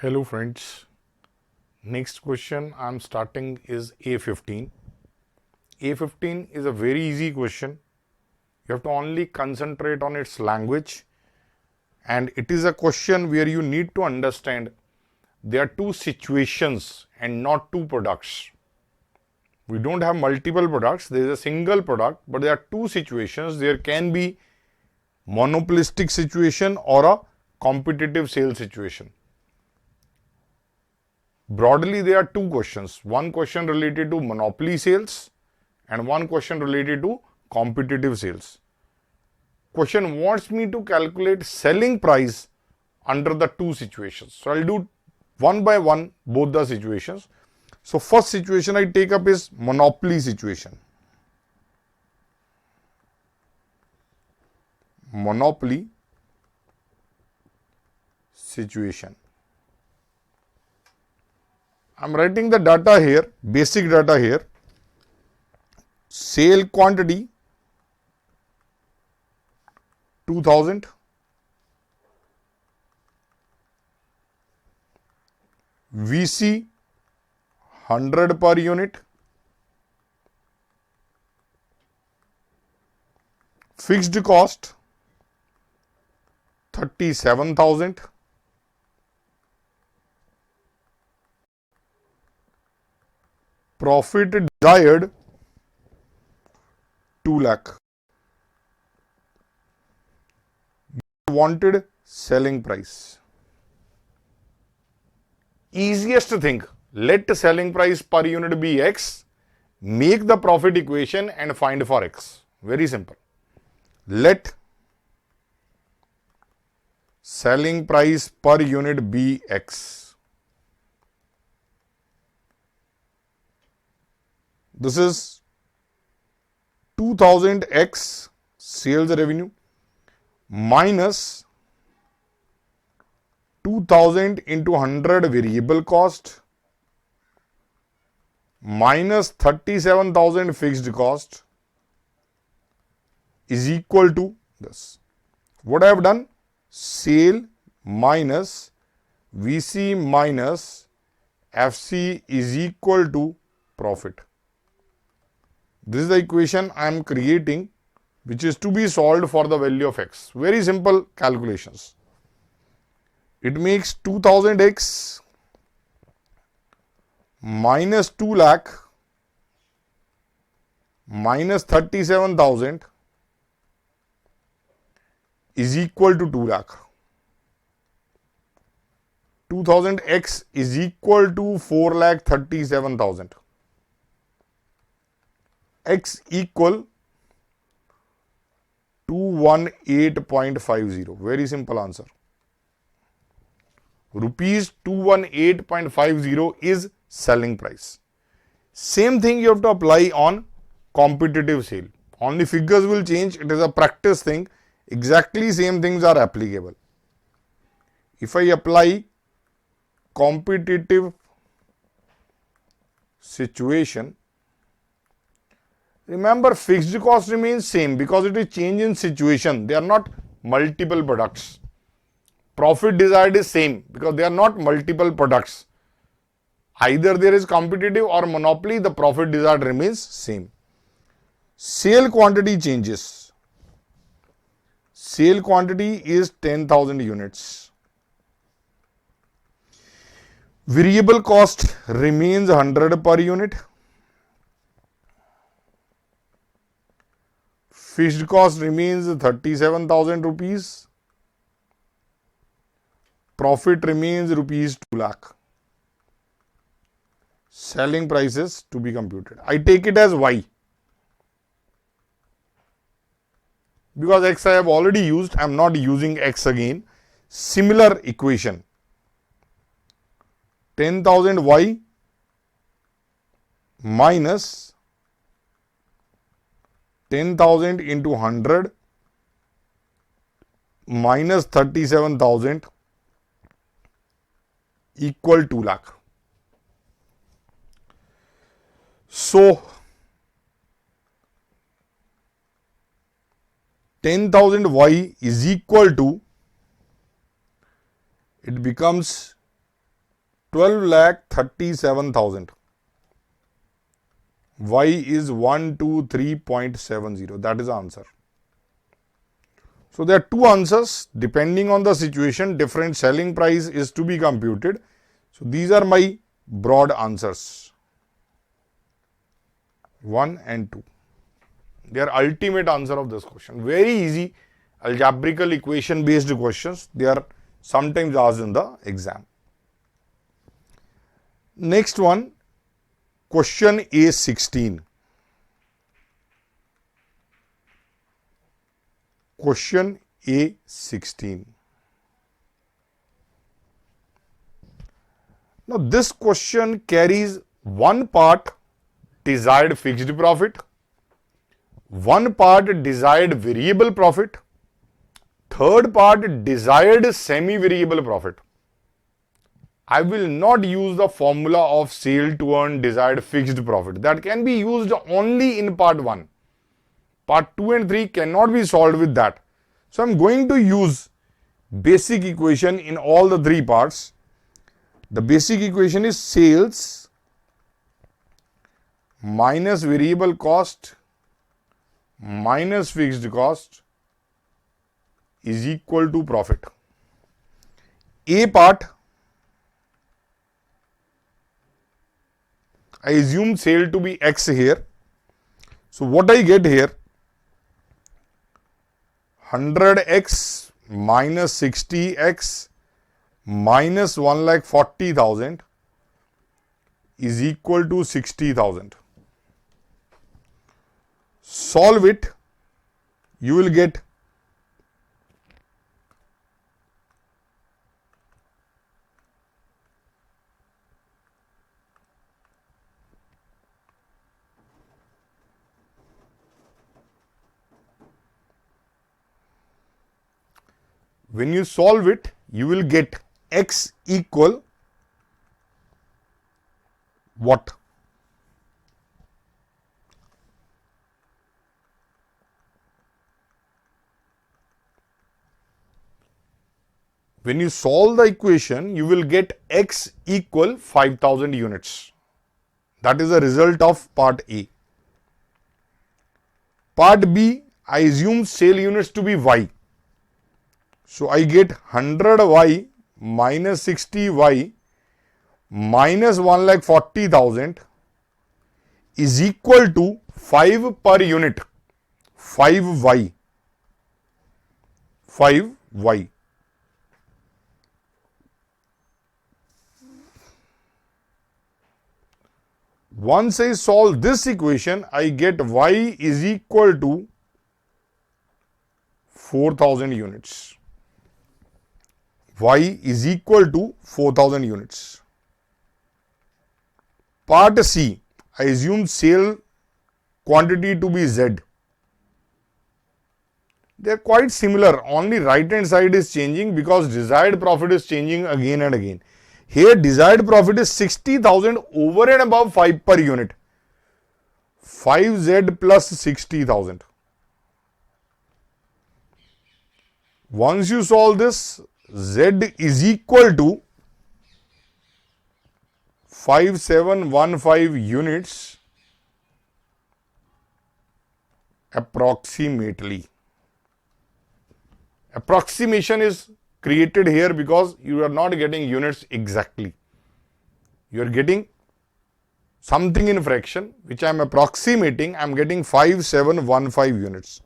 Hello friends. Next question I'm starting is A15. A15 is a very easy question. You have to only concentrate on its language, and it is a question where you need to understand there are two situations and not two products. We don't have multiple products, there is a single product, but there are two situations. There can be monopolistic situation or a competitive sale situation. Broadly, there are two questions. One question related to monopoly sales and one question related to competitive sales. Question wants me to calculate selling price under the two situations. So, I'll do one by one both the situations. So, first situation I take up is monopoly situation. Monopoly situation. I'm writing the data here, basic data here. Sale quantity 2000, VC 100 per unit, fixed cost 37,000, profit desired 2 lakh. Wanted selling price. Easiest thing, let selling price per unit be X, make the profit equation and find for X. Very simple. Let selling price per unit be X. This is 2000 X sales revenue minus 2000 into 100 variable cost minus 37,000 fixed cost is equal to this. What I have done? Sale minus VC minus FC is equal to profit. This is the equation I am creating, which is to be solved for the value of X. Very simple calculations. It makes 2000 X minus 2 lakh minus 37,000 is equal to 2 lakh. 2000 X is equal to 4 lakh 37,000. X equal 218.50. Very simple answer. Rupees 218.50 is selling price. Same thing you have to apply on competitive sale. Only figures will change. It is a practice thing. Exactly same things are applicable. If I apply competitive situation, remember fixed cost remains same because it is change in situation. They are not multiple products. Profit desired is same because they are not multiple products. Either there is competitive or monopoly, the profit desired remains same. Sale quantity changes. Sale quantity is 10,000 units. Variable cost remains 100 per unit. Fixed cost remains 37,000 rupees. Profit remains rupees 2 lakh. Selling prices to be computed. I take it as Y. Because X I have already used, I am not using X again. Similar equation. 10,000 Y minus 10,000 into 100 minus 37,000 equal 2 lakh. So, 10,000 Y is equal to, it becomes 12,37,000. Y is 123.70. That is the answer. So there are two answers. Depending on the situation, different selling price is to be computed. So these are my broad answers. 1 and 2. They are ultimate answer of this question. Very easy algebraical equation based questions. They are sometimes asked in the exam. Next one, question A16. Question A16. Now this question carries one part desired fixed profit, one part desired variable profit, third part desired semi-variable profit. I will not use the formula of sale to earn desired fixed profit. That can be used only in part 1. Part 2 and 3 cannot be solved with that. So I am going to use basic equation in all the 3 parts. The basic equation is sales minus variable cost minus fixed cost is equal to profit. A part, I assume sale to be X here. So what I get here, 100X minus 60X minus 1,40,000 is equal to 60,000. Solve it, you will get when you solve it, you will get X equal what? When you solve the equation, you will get X equal 5,000 units. That is the result of part A. Part B, I assume sale units to be Y. So I get 100Y minus 60Y minus 1,40,000 is equal to 5 per unit, 5Y. 5Y. Once I solve this equation, I get Y is equal to 4,000 units. Y is equal to 4,000 units. Part C, I assume sale quantity to be Z. They are quite similar, only right hand side is changing because desired profit is changing again and again. Here desired profit is 60,000 over and above 5 per unit. 5Z plus 60,000. Once you solve this, Z is equal to 5715 units approximately. Approximation is created here because you are not getting units exactly. You are getting something in fraction which I am approximating. I am getting 5715 units.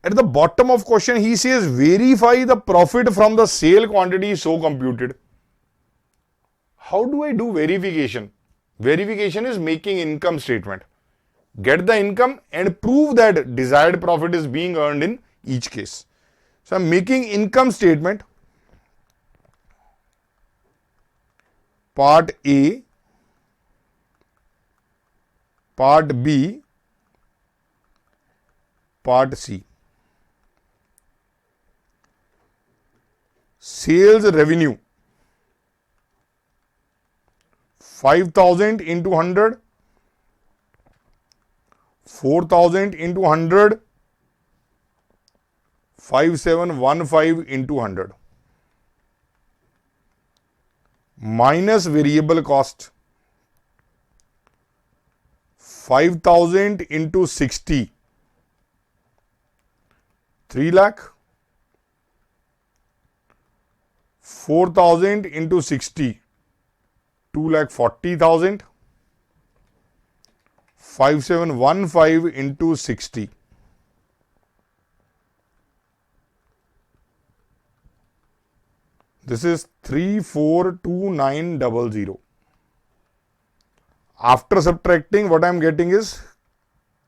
At the bottom of question, he says verify the profit from the sale quantity so computed. How do I do verification? Verification is making income statement. Get the income and prove that desired profit is being earned in each case. So I am making income statement. Part A, Part B, Part C. Sales revenue 5,000 into 100, 4,000 into 100, 5715 into 100 minus variable cost. 5,000 into 60, 3 lakh. 4,000 into 60, 2,40,000. 5715 into 60. This is 342900. After subtracting, what I am getting is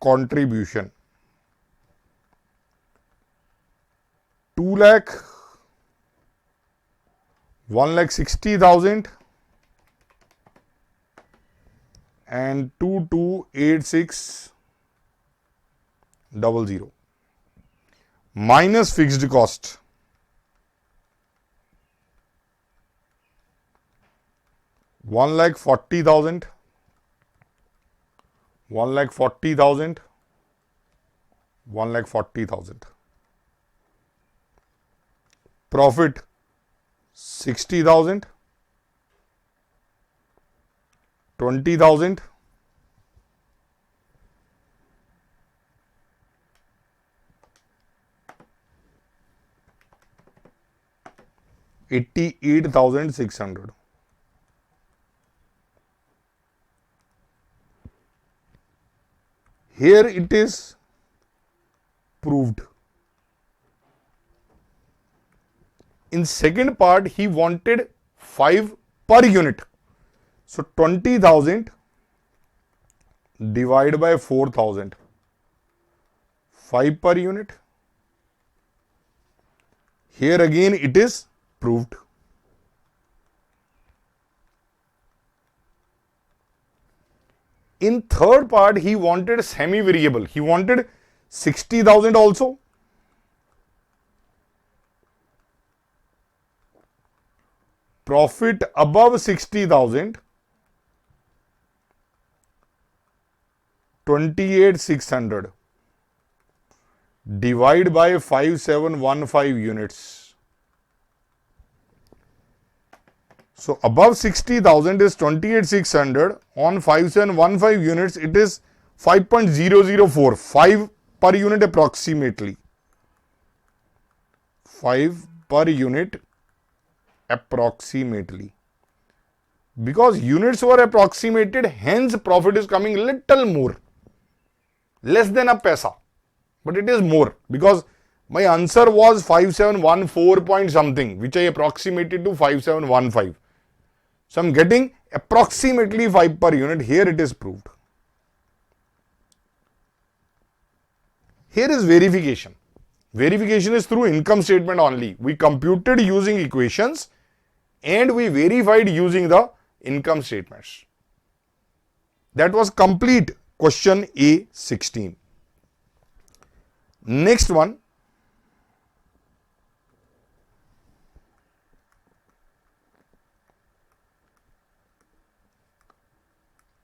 contribution. 2 lakh, 1,60,000 and 228600 minus fixed cost. 1,40,000, 1,40,000, 1,40,000. Profit 60,000, 20,000, 88,600. Here it is proved. In second part, he wanted 5 per unit. So 20,000 divided by 4,000. 5 per unit. Here again it is proved. In third part, he wanted semi-variable. He wanted 60,000 also. Profit above 60,000, 28,600 divide by 5715 units. So above 60,000 is 28,600. On 5715 units, it is 5.004, 5 per unit approximately. 5 per unit approximately. Because units were approximated, hence profit is coming little more. Less than a paisa. But it is more. Because my answer was 5714 point something, which I approximated to 5715. So I am getting approximately 5 per unit. Here it is proved. Here is verification. Verification is through income statement only. We computed using equations and we verified using the income statements. That was complete question A16. Next one.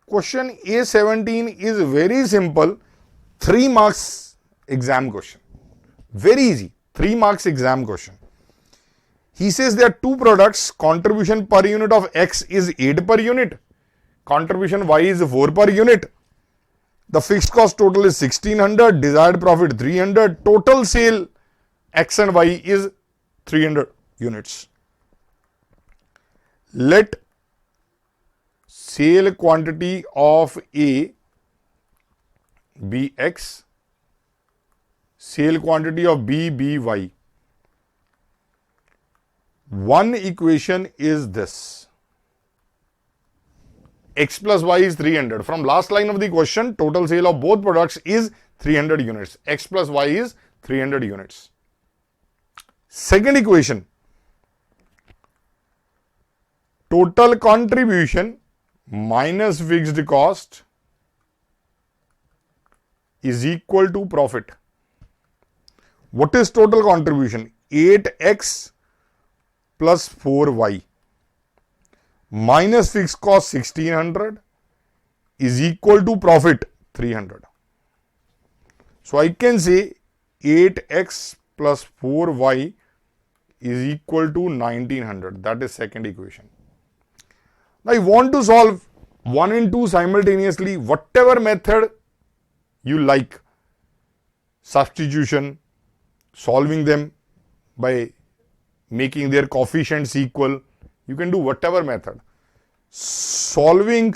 Question A17 is very simple. 3 marks exam question. Very easy. 3 marks exam question. He says there are 2 products. Contribution per unit of X is 8 per unit. Contribution Y is 4 per unit. The fixed cost total is 1600. Desired profit 300. Total sale X and Y is 300 units. Let sale quantity of A be X. Sale quantity of B be Y. One equation is this. X plus Y is 300. From last line of the question, total sale of both products is 300 units. X plus Y is 300 units. Second equation. Total contribution minus fixed cost is equal to profit. What is total contribution? 8x plus 4y minus fixed cost 1600 is equal to profit 300. So I can say 8x plus 4y is equal to 1900. That is second equation. Now you want to solve 1 and 2 simultaneously, whatever method you like. Substitution, solving them by making their coefficients equal. You can do whatever method. Solving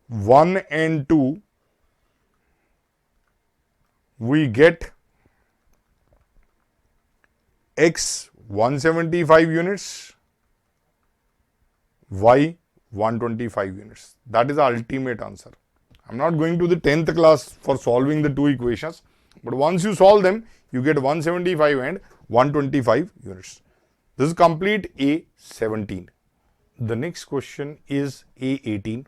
1 and 2, we get x 175 units, y 125 units. That is the ultimate answer. I am not going to the 10th class for solving the two equations, but once you solve them, you get 175 and 125 units. This is complete A17. The next question is A18.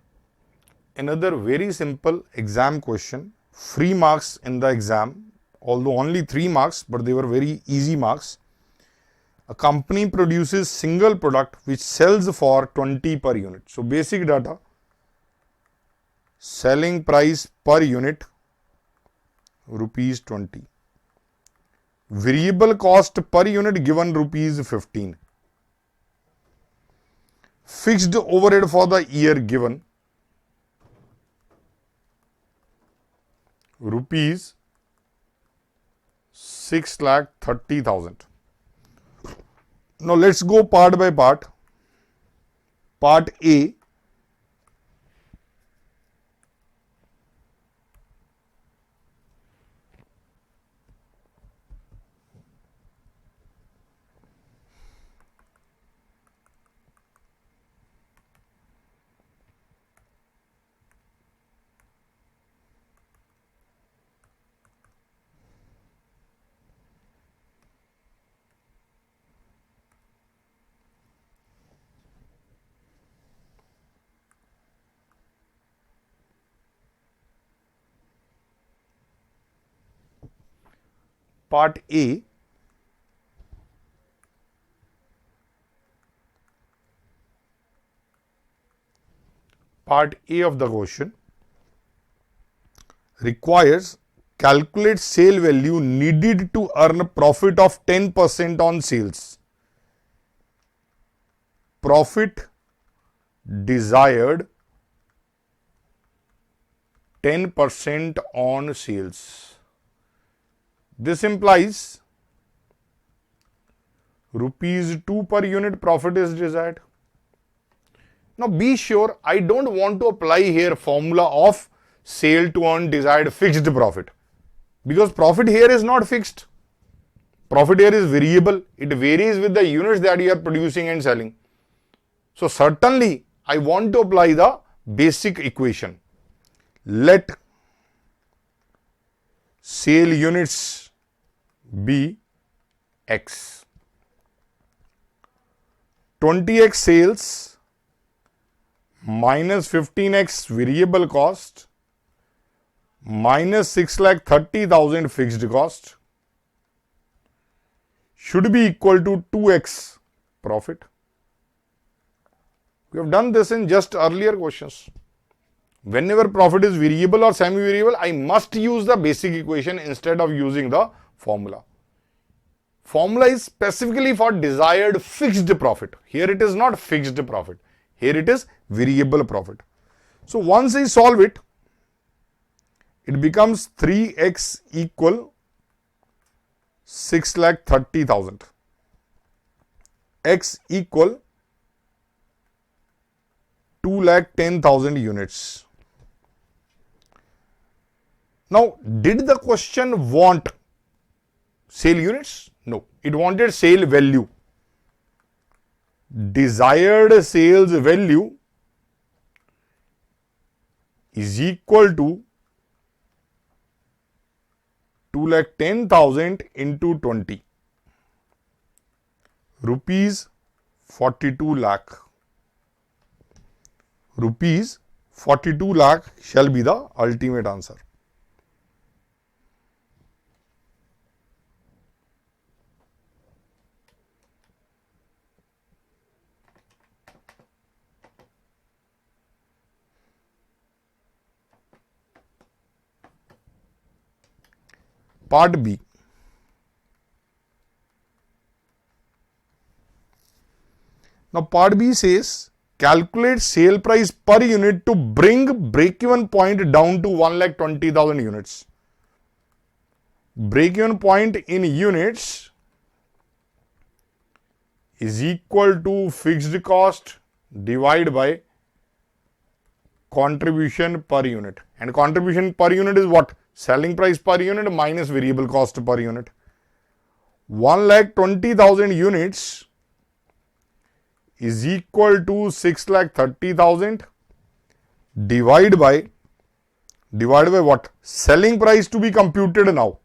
Another very simple exam question. Free marks in the exam, although only 3 marks, but they were very easy marks. A company produces single product which sells for 20 per unit. So basic data, selling price per unit rupees 20. Variable cost per unit given rupees 15. Fixed overhead for the year given rupees 6,30,000. Now let's go part by part. Part A. Part A. Part A of the question requires calculate sale value needed to earn a profit of 10% on sales. Profit desired 10% on sales. This implies rupees 2 per unit profit is desired. Now be sure I don't want to apply here formula of sale to earn desired fixed profit, because profit here is not fixed. Profit here is variable. It varies with the units that you are producing and selling. So certainly I want to apply the basic equation. Let sale units be X. 20x sales minus 15x variable cost minus 6,30,000 fixed cost should be equal to 2x profit. We have done this in just earlier questions. Whenever profit is variable or semi-variable, I must use the basic equation instead of using the formula. Formula is specifically for desired fixed profit. Here it is not fixed profit. Here it is variable profit. So once I solve it, it becomes 3x equal 6,30,000. X equal 2,10,000 units. Now, did the question want sale units? No, it wanted sale value. Desired sales value is equal to 2,10,000 into 20. Rupees 42 lakh. Rupees 42 lakh shall be the ultimate answer. Part B. Now part B says calculate sale price per unit to bring break-even point down to 1,20,000 units. Break-even point in units is equal to fixed cost divided by contribution per unit. And contribution per unit is what? Selling price per unit minus variable cost per unit. 1,20,000 units is equal to 6,30,000 divided by what? Selling price to be computed now.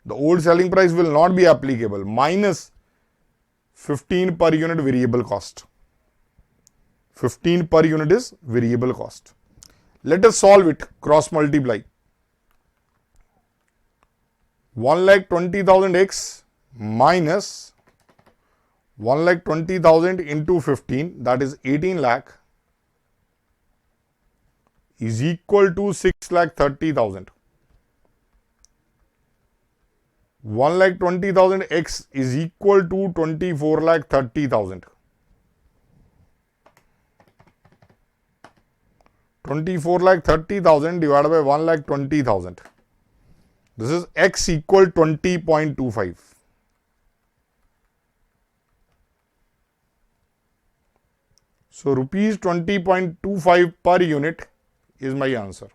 The old selling price will not be applicable, minus 15 per unit variable cost. 15 per unit is variable cost. Let us solve it, cross multiply. 1,20,000 x minus 1,20,000 into 15, that is 18 lakh, is equal to 6,30,000. 1,20,000 x is equal to 24,30,000. 24,30,000 divided by 1,20,000. This is x equal 20.25. So rupees 20.25 per unit is my answer.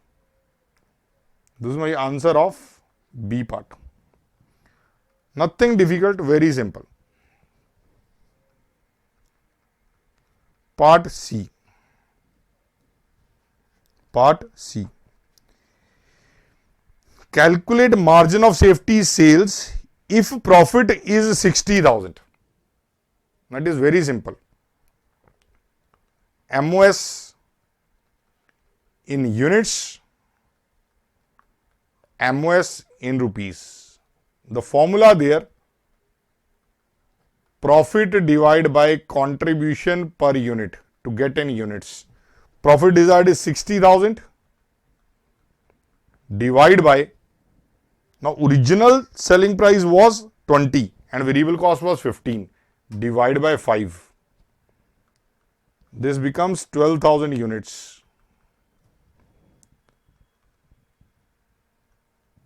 This is my answer of B part. Nothing difficult, very simple. Part C. Part C. Calculate margin of safety sales if profit is 60,000. That is very simple. MOS in units, MOS in rupees. The formula there, profit divided by contribution per unit to get in units. Profit desired is 60,000 divided by, now original selling price was 20 and variable cost was 15, divided by 5. This becomes 12,000 units.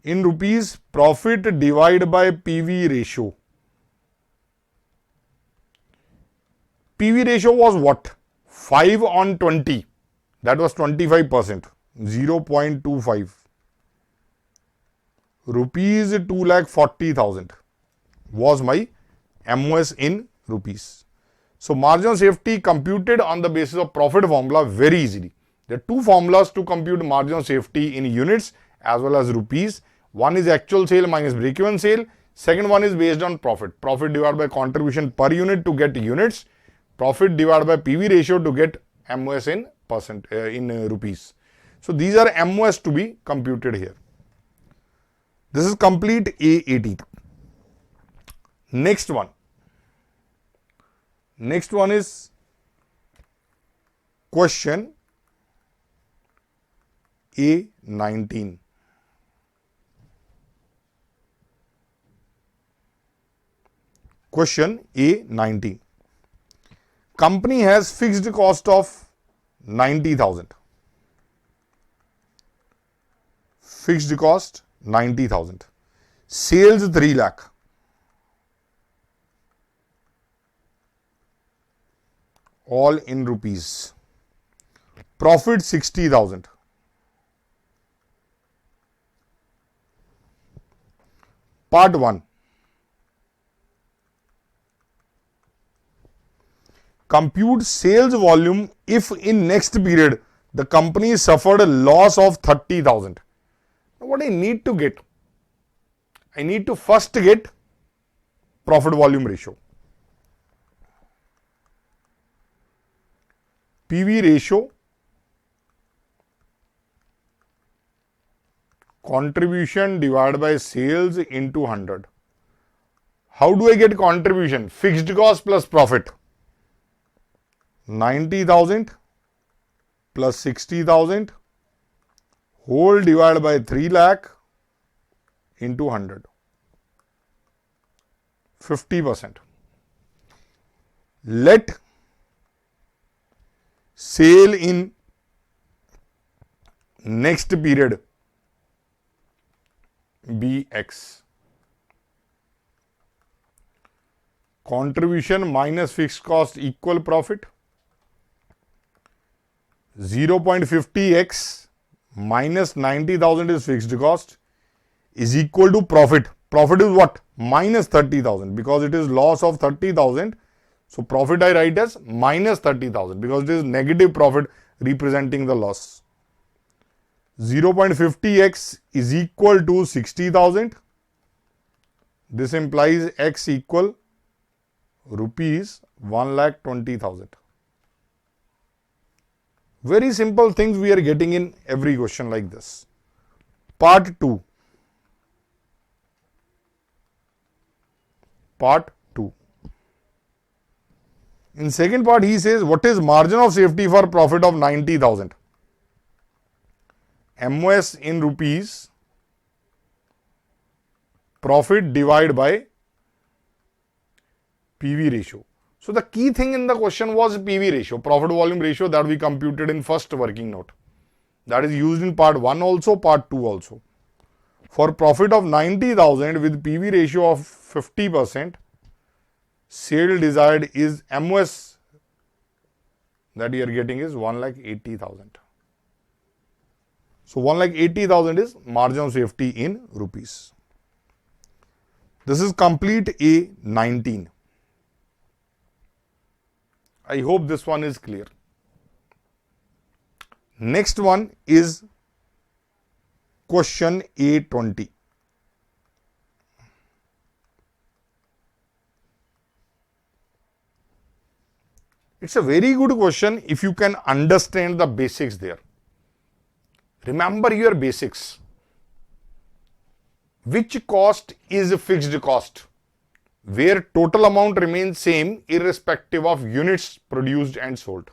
In rupees, profit divided by PV ratio. PV ratio was what? 5 on 20. That was 25%. 0.25. Rupees 2,40,000 was my MOS in rupees. So margin of safety computed on the basis of profit formula very easily. There are two formulas to compute margin of safety in units as well as rupees. One is actual sale minus break-even sale. Second one is based on profit. Profit divided by contribution per unit to get units. Profit divided by PV ratio to get MOS in rupees. So these are MOS to be computed here. This is complete A18. Next one. Next one is question A19. Question A19. Company has fixed cost of 90,000. Fixed cost 90,000. Sales 3 lakh. All in rupees. Profit 60,000. Part 1. Compute sales volume if in next period the company suffered a loss of 30,000. What I need to get? I need to first get profit volume ratio. PV ratio, contribution divided by sales into 100. How do I get contribution? Fixed cost plus profit. 90,000 plus 60,000 whole divided by 3 lakh into 100. 50%. Let Sale in next period Bx. Contribution minus fixed cost equal profit. 0.50x minus 90,000 is fixed cost is equal to profit. Profit is what? Minus 30,000, because it is loss of 30,000. So profit I write as minus 30,000 because it is negative profit representing the loss. 0.50x is equal to 60,000. This implies x equal rupees 1,20,000. Very simple things we are getting in every question like this. Part 2. Part 2. In second part, he says, what is margin of safety for profit of 90,000? MOS in rupees, profit divided by PV ratio. So the key thing in the question was PV ratio, profit volume ratio, that we computed in first working note. That is used in part 1 also, part 2 also. For profit of 90,000 with PV ratio of 50%, sale desired is MOS that you are getting is 1,80,000. So 1,80,000 is margin of safety in rupees. This is complete A19. I hope this one is clear. Next one is question A20. It's a very good question if you can understand the basics there. Remember your basics. Which cost is a fixed cost? Where total amount remains same irrespective of units produced and sold.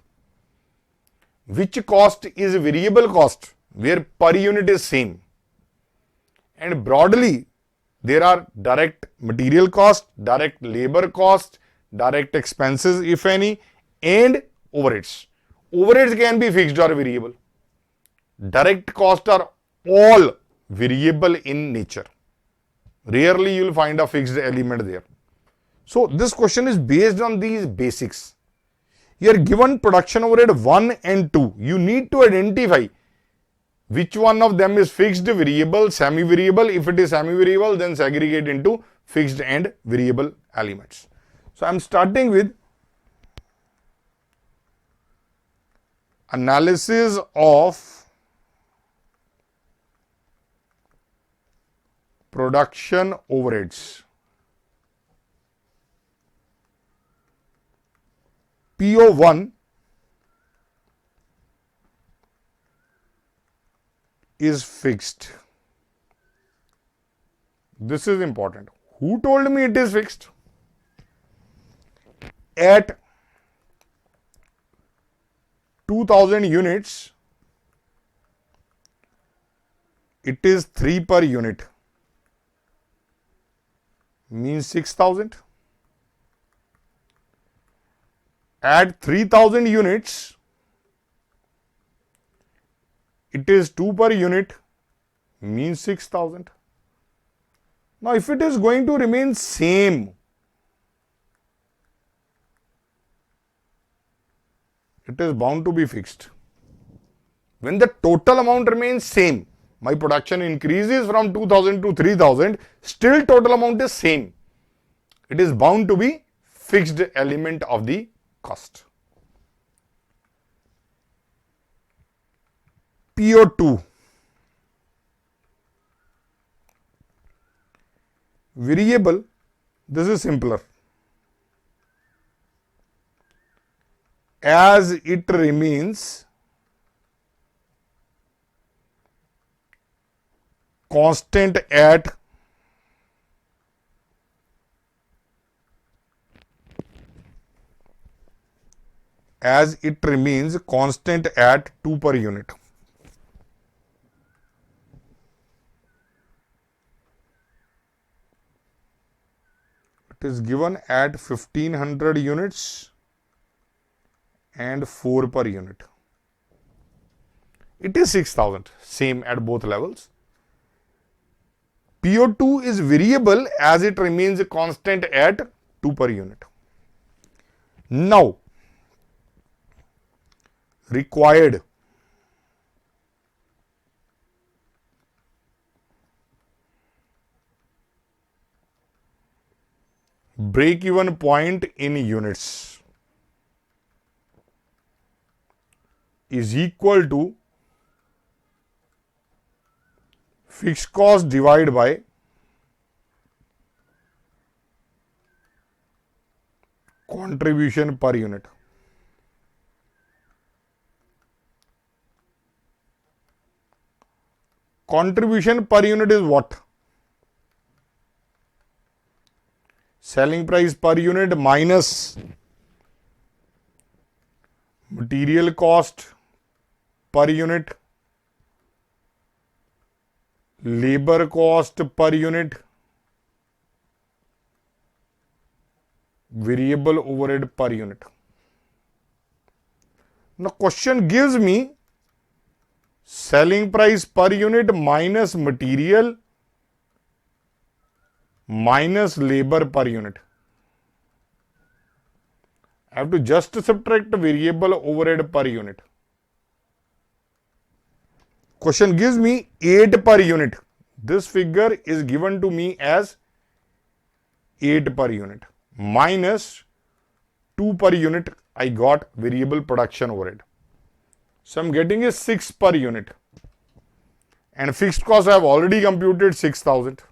Which cost is variable cost? Where per unit is same. And broadly, there are direct material cost, direct labor cost, direct expenses if any, and overheads. Overheads can be fixed or variable. Direct costs are all variable in nature. Rarely you will find a fixed element there. So this question is based on these basics. You are given production overhead 1 and 2. You need to identify which one of them is fixed, variable, semi-variable. If it is semi-variable, then segregate into fixed and variable elements. So I am starting with analysis of production overheads. PO1 is fixed. This is important. Who told me it is fixed? At 2,000 units, it is 3 per unit, means 6,000. At 3,000 units, it is 2 per unit, means 6,000. Now, if it is going to remain same, it is bound to be fixed. When the total amount remains same, my production increases from 2,000 to 3,000, still total amount is same. It is bound to be fixed element of the cost. PO2. Variable, this is simpler. As it remains constant at as it remains constant at 2 per unit. It is given at 1500 units and 4 per unit. It is 6,000, same at both levels. PO2 is variable as it remains constant at 2 per unit. Now, required break-even point in units is equal to fixed cost divided by contribution per unit. Contribution per unit is what? Selling price per unit minus material cost per unit, labor cost per unit, variable overhead per unit. Now question gives me selling price per unit minus material minus labor per unit. I have to just subtract variable overhead per unit. Question gives me 8 per unit. This figure is given to me as 8 per unit minus 2 per unit. I got variable production overhead. So I'm getting is 6 per unit. And fixed cost I have already computed 6,000.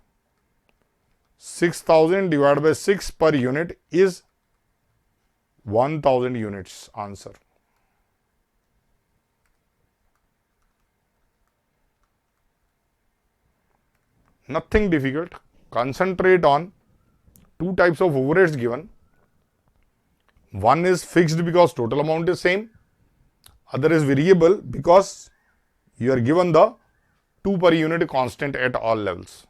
6,000 divided by 6 per unit is 1,000 units. Answer. Nothing difficult. Concentrate on two types of overheads given. One is fixed because total amount is same. Other is variable because you are given the 2 per unit constant at all levels.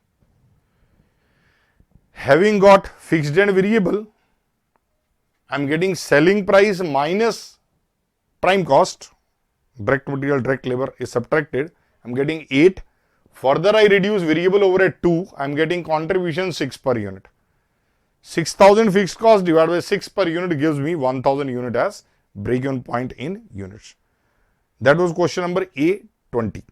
Having got fixed and variable, I am getting selling price minus prime cost, direct material, direct labor is subtracted. I am getting 8. Further, I reduce variable overhead 2. I am getting contribution 6 per unit. 6,000 fixed cost divided by 6 per unit gives me 1,000 unit as break-even point in units. That was question number A20.